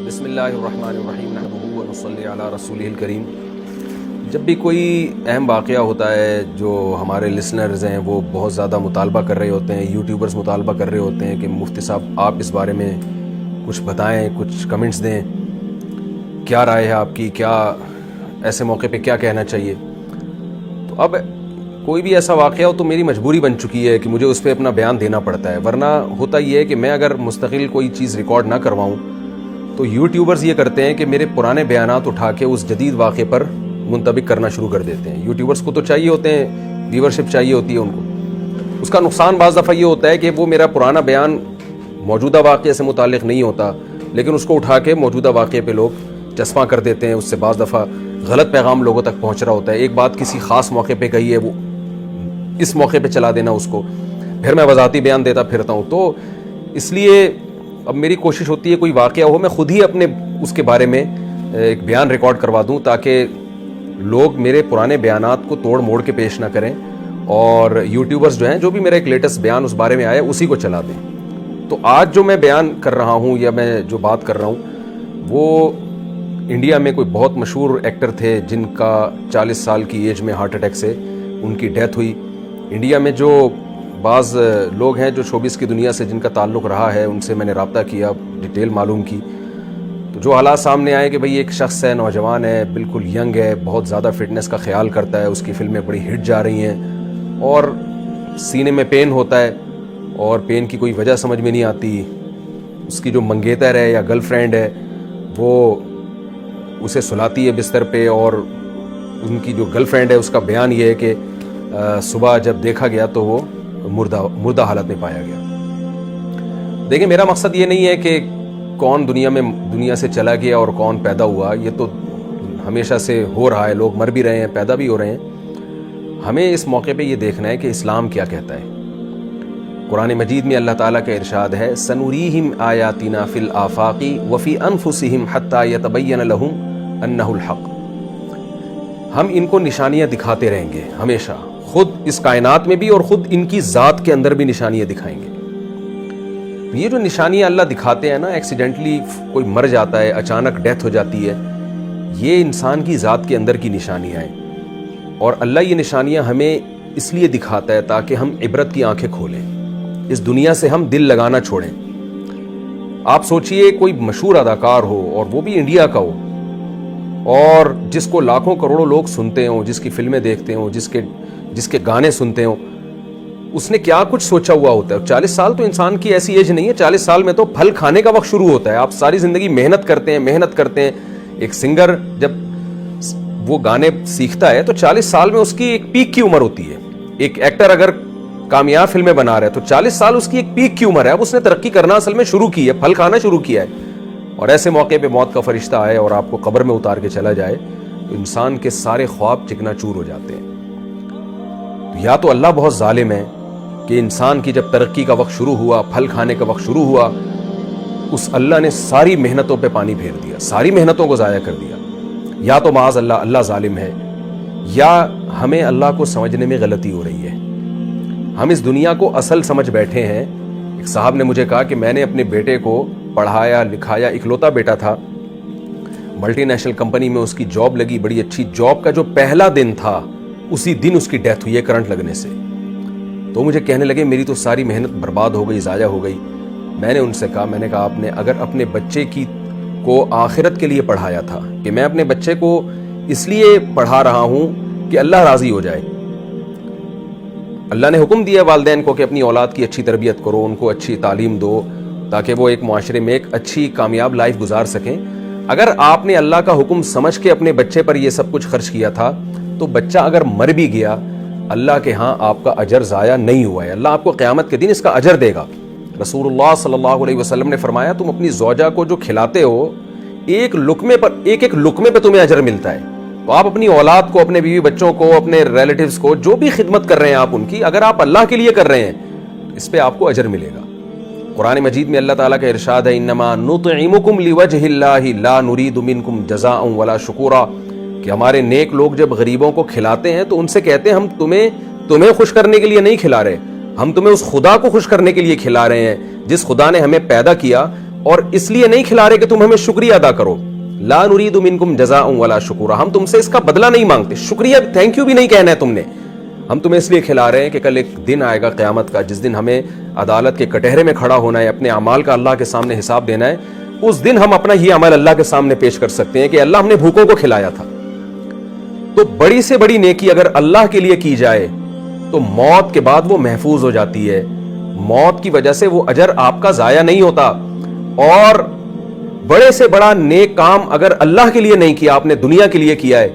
بسم اللہ الرحمن الرحیم نحمدہ ونصلی علی رسولہ الکریم۔ جب بھی کوئی اہم واقعہ ہوتا ہے جو ہمارے لسنرز ہیں وہ بہت زیادہ مطالبہ کر رہے ہوتے ہیں، یوٹیوبرز مطالبہ کر رہے ہوتے ہیں کہ مفتی صاحب آپ اس بارے میں کچھ بتائیں، کچھ کمنٹس دیں، کیا رائے ہے آپ کی، کیا ایسے موقع پہ کیا کہنا چاہیے۔ تو اب کوئی بھی ایسا واقعہ ہو تو میری مجبوری بن چکی ہے کہ مجھے اس پہ اپنا بیان دینا پڑتا ہے، ورنہ ہوتا یہ ہے کہ میں اگر مستقل کوئی چیز ریکارڈ نہ کرواؤں تو یوٹیوبرز یہ کرتے ہیں کہ میرے پرانے بیانات اٹھا کے اس جدید واقعے پر منطبق کرنا شروع کر دیتے ہیں۔ یوٹیوبرز کو تو چاہیے ہوتے ہیں، ویورشپ چاہیے ہوتی ہے ان کو۔ اس کا نقصان بعض دفعہ یہ ہوتا ہے کہ وہ میرا پرانا بیان موجودہ واقعے سے متعلق نہیں ہوتا، لیکن اس کو اٹھا کے موجودہ واقعے پہ لوگ چسپاں کر دیتے ہیں، اس سے بعض دفعہ غلط پیغام لوگوں تک پہنچ رہا ہوتا ہے۔ ایک بات کسی خاص موقع پہ کہی ہے، وہ اس موقع پہ چلا دینا اس کو، پھر میں وضاحتی بیان دیتا پھرتا ہوں۔ تو اس لیے اب میری کوشش ہوتی ہے کوئی واقعہ ہو میں خود ہی اپنے اس کے بارے میں ایک بیان ریکارڈ کروا دوں، تاکہ لوگ میرے پرانے بیانات کو توڑ موڑ کے پیش نہ کریں، اور یوٹیوبرز جو ہیں جو بھی میرا ایک لیٹسٹ بیان اس بارے میں آیا اسی کو چلا دیں۔ تو آج جو میں بیان کر رہا ہوں یا میں جو بات کر رہا ہوں وہ انڈیا میں کوئی بہت مشہور ایکٹر تھے جن کا 40 سال کی ایج میں ہارٹ اٹیک سے ان کی ڈیتھ ہوئی۔ انڈیا میں جو بعض لوگ ہیں جو شوبز کی دنیا سے جن کا تعلق رہا ہے، ان سے میں نے رابطہ کیا، ڈیٹیل معلوم کی، تو جو حالات سامنے آئے کہ بھئی ایک شخص ہے، نوجوان ہے، بالکل ینگ ہے، بہت زیادہ فٹنس کا خیال کرتا ہے، اس کی فلمیں بڑی ہٹ جا رہی ہیں، اور سینے میں پین ہوتا ہے اور پین کی کوئی وجہ سمجھ میں نہیں آتی۔ اس کی جو منگیتر ہے یا گرل فرینڈ ہے وہ اسے سلاتی ہے بستر پہ، اور ان کی جو گرل فرینڈ ہے اس کا بیان یہ ہے کہ صبح جب دیکھا گیا تو وہ مردہ حالت میں پایا گیا۔ دیکھیں، میرا مقصد یہ نہیں ہے کہ کون دنیا سے چلا گیا اور کون پیدا ہوا، یہ تو ہمیشہ سے ہو رہا ہے، لوگ مر بھی رہے ہیں، پیدا بھی ہو رہے ہیں۔ ہمیں اس موقع پہ یہ دیکھنا ہے کہ اسلام کیا کہتا ہے۔ قرآن مجید میں اللہ تعالیٰ کا ارشاد ہے، سنوریہم آیاتنا فی الآفاق وفی انفسہم حتی یتبین لہم انہ الحق۔ ہم ان کو نشانیاں دکھاتے رہیں گے ہمیشہ، خود اس کائنات میں بھی اور خود ان کی ذات کے اندر بھی نشانیاں دکھائیں گے۔ یہ جو نشانیاں اللہ دکھاتے ہیں نا، ایکسیڈنٹلی کوئی مر جاتا ہے، اچانک ڈیتھ ہو جاتی ہے، یہ انسان کی ذات کے اندر کی نشانیاں ہیں، اور اللہ یہ نشانیاں ہمیں اس لیے دکھاتا ہے تاکہ ہم عبرت کی آنکھیں کھولیں، اس دنیا سے ہم دل لگانا چھوڑیں۔ آپ سوچئے کوئی مشہور اداکار ہو اور وہ بھی انڈیا کا ہو، اور جس کو لاکھوں کروڑوں لوگ سنتے ہوں، جس کی فلمیں دیکھتے ہوں، جس کے گانے سنتے ہوں، اس نے کیا کچھ سوچا ہوا ہوتا ہے۔ 40 سال تو انسان کی ایسی ایج نہیں ہے، 40 سال میں تو پھل کھانے کا وقت شروع ہوتا ہے۔ آپ ساری زندگی محنت کرتے ہیں۔ ایک سنگر جب وہ گانے سیکھتا ہے تو 40 سال میں اس کی ایک پیک کی عمر ہوتی ہے۔ ایک ایکٹر اگر کامیاب فلمیں بنا رہا ہے تو 40 سال اس کی ایک پیک کی عمر ہے۔ اب اس نے ترقی کرنا اصل میں شروع کی ہے، پھل کھانا شروع کیا ہے، اور ایسے موقع پہ موت کا فرشتہ آئے اور آپ کو قبر میں اتار کے چلا جائے تو انسان کے سارے خواب چکنا چور ہو جاتے ہیں۔ یا تو اللہ بہت ظالم ہے کہ انسان کی جب ترقی کا وقت شروع ہوا، پھل کھانے کا وقت شروع ہوا، اس اللہ نے ساری محنتوں پہ پانی پھیر دیا، ساری محنتوں کو ضائع کر دیا۔ یا تو معاذ اللہ ظالم ہے، یا ہمیں اللہ کو سمجھنے میں غلطی ہو رہی ہے۔ ہم اس دنیا کو اصل سمجھ بیٹھے ہیں۔ ایک صاحب نے مجھے کہا کہ میں نے اپنے بیٹے کو پڑھایا لکھایا، اکلوتا بیٹا تھا، ملٹی نیشنل کمپنی میں اس کی جاب لگی، بڑی اچھی جاب کا جو پہلا دن تھا اسی دن اس کی ڈیتھ ہوئی ہے کرنٹ لگنے سے۔ تو مجھے کہنے لگے میری تو ساری محنت برباد ہو گئی، ضائع ہو گئی۔ میں نے ان سے کہا، میں نے کہا آپ نے اگر اپنے بچے کو آخرت کے لیے پڑھایا تھا، کہ میں اپنے بچے کو اس لیے پڑھا رہا ہوں کہ اللہ راضی ہو جائے۔ اللہ نے حکم دیا والدین کو کہ اپنی اولاد کی اچھی تربیت کرو، ان کو اچھی تعلیم دو تاکہ وہ ایک معاشرے میں ایک اچھی کامیاب لائف گزار سکیں۔ اگر آپ نے اللہ کا حکم سمجھ کے اپنے بچے پر یہ سب کچھ خرچ کیا تھا تو بچہ اگر مر بھی گیا، اللہ کے ہاں آپ کا اجر ضائع نہیں ہوا ہے، اللہ آپ کو قیامت کے دن اس کا اجر دے گا۔ رسول اللہ صلی اللہ علیہ وسلم نے فرمایا، تم اپنی زوجہ کو جو کھلاتے ہو ایک لقمے پہ تمہیں اجر ملتا ہے۔ تو آپ اپنی اولاد کو، اپنے بیوی بچوں کو، اپنے ریلیٹیوز کو جو بھی خدمت کر رہے ہیں آپ ان کی، اگر آپ اللہ کے لیے کر رہے ہیں تو اس پہ آپ کو اجر ملے گا۔ قرآن مجید میں اللہ تعالیٰ کا ارشاد ہے، انما نطعمکم لوجہ اللہ لا نرید منکم جزاء ولا شکورا، کہ ہمارے نیک لوگ جب غریبوں کو کھلاتے ہیں تو ان سے کہتے ہیں ہم تمہیں خوش کرنے کے لیے نہیں کھلا رہے، ہم تمہیں اس خدا کو خوش کرنے کے لیے کھلا رہے ہیں جس خدا نے ہمیں پیدا کیا اور اس لیے نہیں کھلا رہے کہ تم ہمیں شکریہ ادا کرو. لا نرید منکم جزاء ولا شکورا, ہم تم سے اس کا بدلہ نہیں مانگتے, شکریہ تھینک یو بھی نہیں کہنا ہے تم نے, ہم تمہیں اس لیے کھلا رہے ہیں کہ کل ایک دن آئے گا قیامت کا جس دن ہمیں عدالت کے کٹہرے میں کھڑا ہونا ہے, اپنے اعمال کا اللہ کے سامنے حساب دینا ہے. اس دن ہم اپنا یہ عمل اللہ کے سامنے پیش کر سکتے ہیں کہ اللہ ہم نے بھوکوں کو کھلایا تھا. تو بڑی سے بڑی نیکی اگر اللہ کے لیے کی جائے تو موت کے بعد وہ محفوظ ہو جاتی ہے, موت کی وجہ سے وہ اجر آپ کا ضائع نہیں ہوتا. اور بڑے سے بڑا نیک کام اگر اللہ کے لیے نہیں کیا, آپ نے دنیا کے لیے کیا ہے,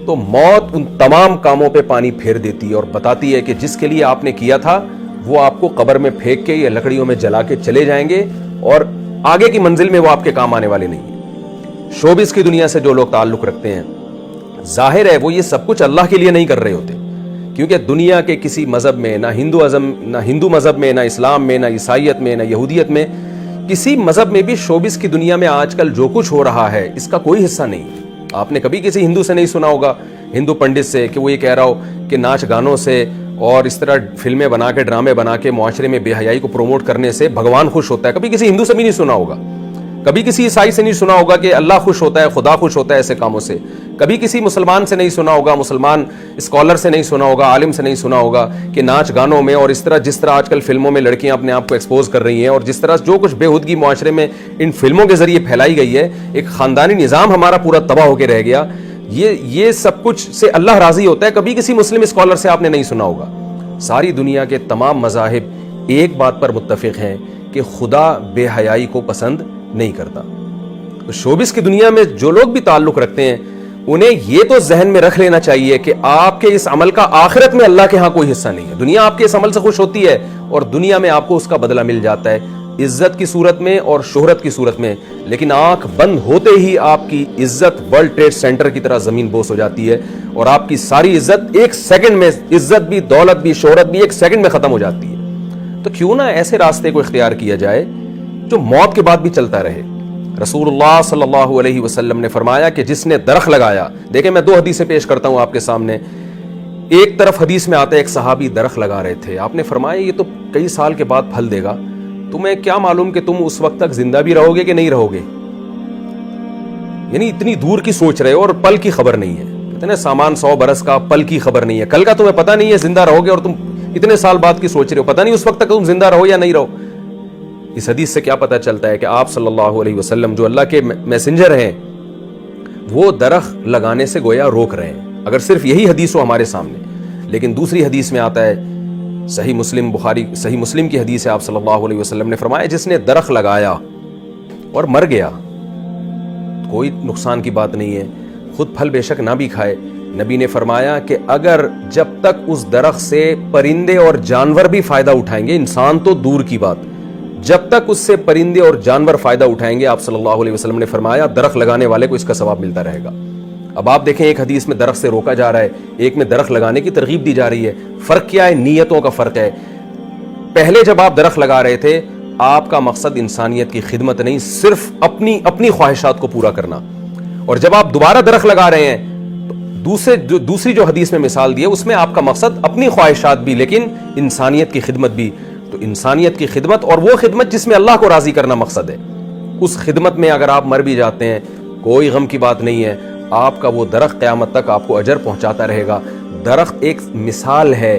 تو موت ان تمام کاموں پہ پانی پھیر دیتی ہے اور بتاتی ہے کہ جس کے لیے آپ نے کیا تھا وہ آپ کو قبر میں پھینک کے یا لکڑیوں میں جلا کے چلے جائیں گے, اور آگے کی منزل میں وہ آپ کے کام آنے والے نہیں ہیں. شوبز کی دنیا سے جو لوگ تعلق رکھتے ہیں, ظاہر ہے وہ یہ سب کچھ اللہ کے لیے نہیں کر رہے ہوتے, کیونکہ دنیا کے کسی مذہب میں, نہ ہندو مذہب میں, نہ اسلام میں, نہ عیسائیت میں, نہ یہودیت میں, کسی مذہب میں بھی شوبز کی دنیا میں آج کل جو کچھ ہو رہا ہے اس کا کوئی حصہ نہیں. آپ نے کبھی کسی ہندو سے نہیں سنا ہوگا, ہندو پنڈت سے, کہ وہ یہ کہہ رہا ہو کہ ناچ گانوں سے اور اس طرح فلمیں بنا کے, ڈرامے بنا کے معاشرے میں بے حیائی کو پروموٹ کرنے سے بھگوان خوش ہوتا ہے. کبھی کسی ہندو سے بھی نہیں سنا ہوگا, کبھی کسی عیسائی سے نہیں سنا ہوگا کہ اللہ خوش ہوتا ہے, خدا خوش ہوتا ہے ایسے کاموں سے. کبھی کسی مسلمان سے نہیں سنا ہوگا, مسلمان اسکالر سے نہیں سنا ہوگا, عالم سے نہیں سنا ہوگا کہ ناچ گانوں میں اور اس طرح جس طرح آج کل فلموں میں لڑکیاں اپنے آپ کو ایکسپوز کر رہی ہیں اور جس طرح جو کچھ بے ہودگی معاشرے میں ان فلموں کے ذریعے پھیلائی گئی ہے, ایک خاندانی نظام ہمارا پورا تباہ ہو کے رہ گیا. یہ سب کچھ سے اللہ راضی ہوتا ہے. کبھی کسی مسلم اسکالر سے آپ نے نہیں سنا ہوگا. ساری دنیا کے تمام مذاہب ایک بات پر متفق ہیں کہ خدا بے حیائی کو پسند نہیں کرتا. شوبز کی دنیا میں جو لوگ بھی تعلق رکھتے ہیں انہیں یہ تو ذہن میں رکھ لینا چاہیے کہ آپ کے اس عمل کا آخرت میں اللہ کے ہاں کوئی حصہ نہیں ہے. دنیا آپ کے اس عمل سے خوش ہوتی ہے اور دنیا میں آپ کو اس کا بدلہ مل جاتا ہے, عزت کی صورت میں اور شہرت کی صورت میں. لیکن آنکھ بند ہوتے ہی آپ کی عزت ورلڈ ٹریڈ سینٹر کی طرح زمین بوس ہو جاتی ہے اور آپ کی ساری عزت ایک سیکنڈ میں, عزت بھی, دولت بھی, شہرت بھی ایک سیکنڈ میں ختم ہو جاتی ہے. تو کیوں نہ ایسے راستے کو اختیار کیا جائے جو موت کے بعد بھی چلتا رہے. رسول اللہ صلی اللہ علیہ وسلم نے فرمایا کہ جس نے درخت لگایا, دیکھیں میں 2 حدیثیں پیش کرتا ہوں آپ کے سامنے. ایک طرف حدیث میں آتا ہے ایک صحابی درخت لگا رہے تھے, آپ نے فرمایا یہ تو کئی سال کے بعد پھل دے گا, تمہیں کیا معلوم کہ تم اس وقت تک زندہ بھی رہو گے کہ نہیں رہو گے. یعنی اتنی دور کی سوچ رہے ہو اور پل کی خبر نہیں ہے. کہتے ہیں سامان 100 برس کا, پل کی خبر نہیں ہے. کل کا تمہیں پتہ نہیں ہے زندہ رہو گے اور تم اتنے سال بعد کی سوچ رہے ہو, پتہ نہیں اس وقت تک تم زندہ رہو یا نہیں رہو. اس حدیث سے کیا پتہ چلتا ہے کہ آپ صلی اللہ علیہ وسلم جو اللہ کے میسنجر ہیں وہ درخت لگانے سے گویا روک رہے ہیں, اگر صرف یہی حدیث ہو ہمارے سامنے. لیکن دوسری حدیث میں آتا ہے, صحیح مسلم, بخاری صحیح مسلم کی حدیث ہے, آپ صلی اللہ علیہ وسلم نے فرمایا جس نے درخت لگایا اور مر گیا کوئی نقصان کی بات نہیں ہے, خود پھل بے شک نہ بھی کھائے. نبی نے فرمایا کہ اگر جب تک اس درخت سے پرندے اور جانور بھی فائدہ اٹھائیں گے, انسان تو دور کی بات, جب تک اس سے پرندے اور جانور فائدہ اٹھائیں گے, آپ صلی اللہ علیہ وسلم نے فرمایا درخت لگانے والے کو اس کا ثواب ملتا رہے گا. اب آپ دیکھیں ایک حدیث میں درخت سے روکا جا رہا ہے, ایک میں درخت لگانے کی ترغیب دی جا رہی ہے. فرق کیا ہے؟ نیتوں کا فرق ہے. پہلے جب آپ درخت لگا رہے تھے آپ کا مقصد انسانیت کی خدمت نہیں, صرف اپنی خواہشات کو پورا کرنا. اور جب آپ دوبارہ درخت لگا رہے ہیں دوسری جو حدیث میں مثال دی ہے اس میں آپ کا مقصد اپنی خواہشات بھی لیکن انسانیت کی خدمت بھی. تو انسانیت کی خدمت اور وہ خدمت جس میں اللہ کو راضی کرنا مقصد ہے, اس خدمت میں اگر آپ مر بھی جاتے ہیں کوئی غم کی بات نہیں ہے, آپ کا وہ درخت قیامت تک آپ کو اجر پہنچاتا رہے گا. درخت ایک مثال ہے,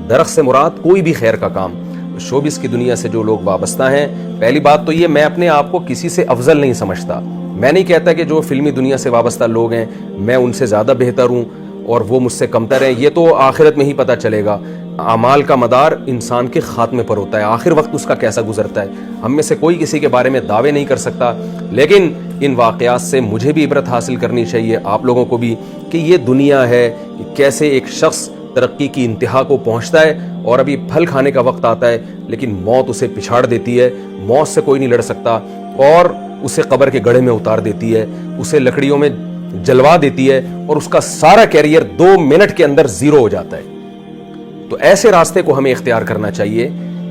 درخت سے مراد کوئی بھی خیر کا کام. شوبز کی دنیا سے جو لوگ وابستہ ہیں, پہلی بات تو یہ میں اپنے آپ کو کسی سے افضل نہیں سمجھتا. میں نہیں کہتا کہ جو فلمی دنیا سے وابستہ لوگ ہیں میں ان سے زیادہ بہتر ہوں اور وہ مجھ سے کمتر ہیں, یہ تو آخرت میں ہی پتہ چلے گا. اعمال کا مدار انسان کے خاتمے پر ہوتا ہے, آخر وقت اس کا کیسا گزرتا ہے. ہم میں سے کوئی کسی کے بارے میں دعوے نہیں کر سکتا, لیکن ان واقعات سے مجھے بھی عبرت حاصل کرنی چاہیے, آپ لوگوں کو بھی, کہ یہ دنیا ہے کہ کیسے ایک شخص ترقی کی انتہا کو پہنچتا ہے اور ابھی پھل کھانے کا وقت آتا ہے لیکن موت اسے پچھاڑ دیتی ہے. موت سے کوئی نہیں لڑ سکتا اور اسے قبر کے گڑھے میں اتار دیتی ہے, اسے لکڑیوں میں جلوا دیتی ہے اور اس کا سارا کیریئر 2 منٹ کے اندر زیرو ہو جاتا ہے. تو ایسے راستے کو ہمیں اختیار کرنا چاہیے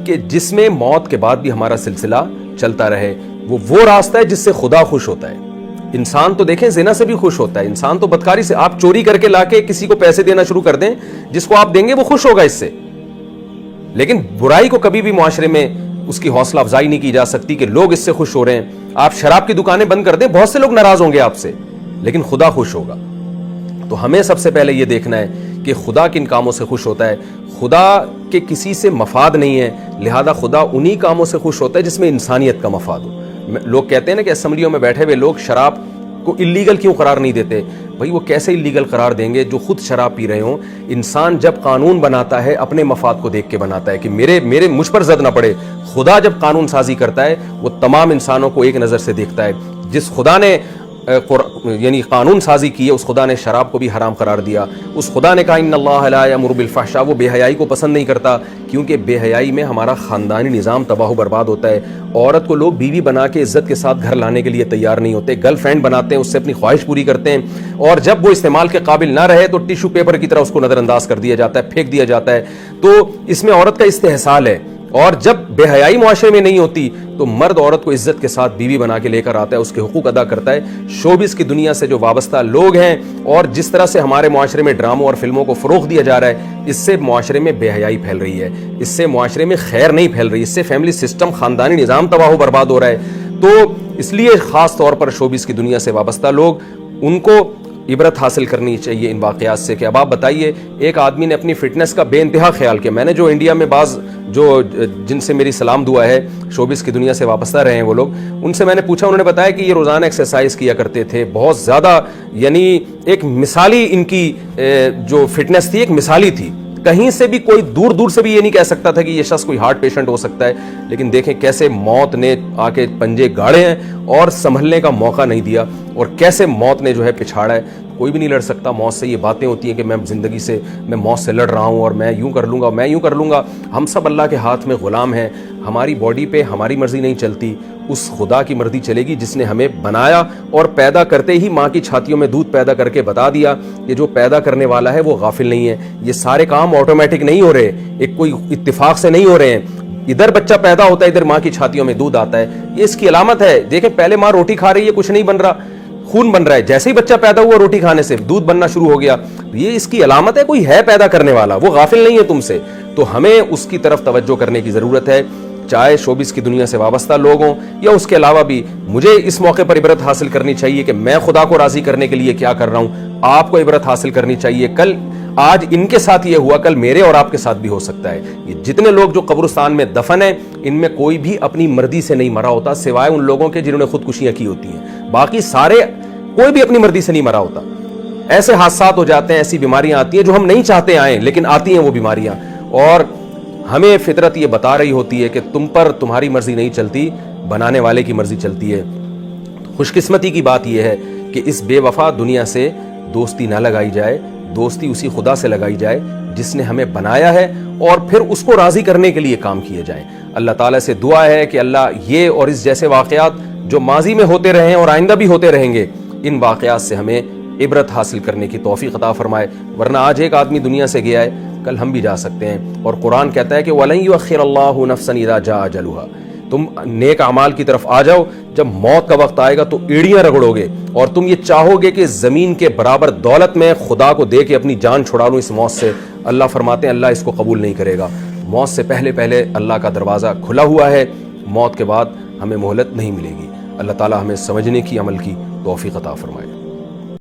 کہ جس میں موت کے بعد بھی ہمارا سلسلہ چلتا رہے. وہ راستہ ہے جس سے خدا خوش ہوتا ہے. انسان تو دیکھیں زنا سے بھی خوش ہوتا ہے, انسان تو بدکاری سے, آپ چوری کر کے لا کے کسی کو پیسے دینا شروع کر دیں, جس کو آپ دیں گے وہ خوش ہوگا اس سے, لیکن برائی کو کبھی بھی معاشرے میں اس کی حوصلہ افزائی نہیں کی جا سکتی کہ لوگ اس سے خوش ہو رہے ہیں. آپ شراب کی دکانیں بند کر دیں, بہت سے لوگ ناراض ہوں گے آپ سے, لیکن خدا خوش ہوگا. تو ہمیں سب سے پہلے یہ دیکھنا ہے کہ خدا کن کاموں سے خوش ہوتا ہے. خدا کے کسی سے مفاد نہیں ہے, لہذا خدا انہی کاموں سے خوش ہوتا ہے جس میں انسانیت کا مفاد ہو. لوگ کہتے ہیں نا کہ اسمبلیوں میں بیٹھے ہوئے لوگ شراب کو اللیگل کیوں قرار نہیں دیتے. بھائی وہ کیسے اللیگل قرار دیں گے جو خود شراب پی رہے ہوں. انسان جب قانون بناتا ہے اپنے مفاد کو دیکھ کے بناتا ہے کہ مجھ پر زد نہ پڑے. خدا جب قانون سازی کرتا ہے وہ تمام انسانوں کو ایک نظر سے دیکھتا ہے. جس خدا نے یعنی قانون سازی کی ہے اس خدا نے شراب کو بھی حرام قرار دیا. اس خدا نے کہا ان اللہ لا یامر بالفحشاء, وہ بے حیائی کو پسند نہیں کرتا, کیونکہ بے حیائی میں ہمارا خاندانی نظام تباہ و برباد ہوتا ہے. عورت کو لوگ بیوی بنا کے عزت کے ساتھ گھر لانے کے لیے تیار نہیں ہوتے, گرل فرینڈ بناتے ہیں, اس سے اپنی خواہش پوری کرتے ہیں, اور جب وہ استعمال کے قابل نہ رہے تو ٹیشو پیپر کی طرح اس کو نظر انداز کر دیا جاتا ہے, پھینک دیا جاتا ہے. تو اس میں عورت کا استحصال ہے. اور جب بے حیائی معاشرے میں نہیں ہوتی تو مرد عورت کو عزت کے ساتھ بیوی بنا کے لے کر آتا ہے, اس کے حقوق ادا کرتا ہے. شوبز کی دنیا سے جو وابستہ لوگ ہیں اور جس طرح سے ہمارے معاشرے میں ڈراموں اور فلموں کو فروغ دیا جا رہا ہے, اس سے معاشرے میں بے حیائی پھیل رہی ہے, اس سے معاشرے میں خیر نہیں پھیل رہی, اس سے فیملی سسٹم خاندانی نظام تباہ و برباد ہو رہا ہے. تو اس لیے خاص طور پر شوبز کی دنیا سے وابستہ لوگ, ان کو عبرت حاصل کرنی چاہیے ان واقعات سے. کہ اب آپ بتائیے, ایک آدمی نے اپنی فٹنس کا بے انتہا خیال کیا. میں نے جو انڈیا میں بعض جو جن سے میری سلام دعا ہے, شوبز کی دنیا سے وابستہ رہے ہیں وہ لوگ, ان سے میں نے پوچھا, انہوں نے بتایا کہ یہ روزانہ ایکسرسائز کیا کرتے تھے, بہت زیادہ, یعنی ایک مثالی ان کی جو فٹنس تھی ایک مثالی تھی. کہیں سے بھی کوئی دور دور سے بھی یہ نہیں کہہ سکتا تھا کہ یہ شخص کوئی ہارٹ پیشنٹ ہو سکتا ہے. لیکن دیکھیں کیسے موت نے آ کے پنجے گاڑے ہیں اور سنبھلنے کا موقع نہیں دیا, اور کیسے موت نے جو ہے پچھاڑا ہے. کوئی بھی نہیں لڑ سکتا موت سے. یہ باتیں ہوتی ہیں کہ میں زندگی سے, میں موت سے لڑ رہا ہوں اور میں یوں کر لوں گا, میں یوں کر لوں گا. ہم سب اللہ کے ہاتھ میں غلام ہیں. ہماری باڈی پہ ہماری مرضی نہیں چلتی, اس خدا کی مرضی چلے گی جس نے ہمیں بنایا اور پیدا کرتے ہی ماں کی چھاتیوں میں دودھ پیدا کر کے بتا دیا کہ جو پیدا کرنے والا ہے وہ غافل نہیں ہے. یہ سارے کام آٹومیٹک نہیں ہو رہے, ایک کوئی اتفاق سے نہیں ہو رہے ہیں. ادھر بچہ پیدا ہوتا ہے, ادھر ماں کی چھاتیوں میں دودھ آتا ہے, یہ اس کی علامت ہے. دیکھیں پہلے ماں روٹی کھا رہی ہے, کچھ نہیں بن رہا, خون بن رہا ہے. جیسے ہی بچہ پیدا ہوا روٹی کھانے سے دودھ بننا شروع ہو گیا. یہ اس کی علامت ہے کوئی ہے پیدا کرنے والا, وہ غافل نہیں ہے تم سے. تو ہمیں اس کی طرف توجہ کرنے کی ضرورت ہے, چاہے شوبز کی دنیا سے وابستہ لوگ ہوں یا اس کے علاوہ بھی. مجھے اس موقع پر عبرت حاصل کرنی چاہیے کہ میں خدا کو راضی کرنے کے لیے کیا کر رہا ہوں. آپ کو عبرت حاصل کرنی چاہیے, کل آج ان کے ساتھ یہ ہوا, کل میرے اور آپ کے ساتھ بھی ہو سکتا ہے. یہ جتنے لوگ جو قبرستان میں دفن ہیں, ان میں کوئی بھی اپنی مرضی سے نہیں مرا ہوتا, سوائے ان لوگوں کے جنہوں نے خودکشیاں کی ہوتی ہیں. باقی سارے کوئی بھی اپنی مرضی سے نہیں مرا ہوتا. ایسے حادثات ہو جاتے ہیں, ایسی بیماریاں آتی ہیں جو ہم نہیں چاہتے آئیں, لیکن آتی ہیں وہ بیماریاں, اور ہمیں فطرت یہ بتا رہی ہوتی ہے کہ تم پر تمہاری مرضی نہیں چلتی, بنانے والے کی مرضی چلتی ہے. خوش قسمتی کی بات یہ ہے کہ اس بے وفا دنیا سے دوستی نہ لگائی جائے, دوستی اسی خدا سے لگائی جائے جس نے ہمیں بنایا ہے, اور پھر اس کو راضی کرنے کے لیے کام کیے جائیں. اللہ تعالیٰ سے دعا ہے کہ اللہ یہ اور اس جیسے واقعات جو ماضی میں ہوتے رہے ہیں اور آئندہ بھی ہوتے رہیں گے, ان واقعات سے ہمیں عبرت حاصل کرنے کی توفیق عطا فرمائے. ورنہ آج ایک آدمی دنیا سے گیا ہے, کل ہم بھی جا سکتے ہیں, اور قرآن کہتا ہے کہ وَلَن يُؤَخِّرَ اللَّهُ نَفْسًا إِذَا جَاءَ أَجَلُهَا. تم نیک اعمال کی طرف آ جاؤ, جب موت کا وقت آئے گا تو ایڑیاں رگڑو گے, اور تم یہ چاہو گے کہ زمین کے برابر دولت میں خدا کو دے کے اپنی جان چھڑا لوں اس موت سے. اللہ فرماتے ہیں اللہ اس کو قبول نہیں کرے گا. موت سے پہلے پہلے اللہ کا دروازہ کھلا ہوا ہے, موت کے بعد ہمیں مہلت نہیں ملے گی. اللہ تعالی ہمیں سمجھنے کی, عمل کی توفیق عطا فرمائے.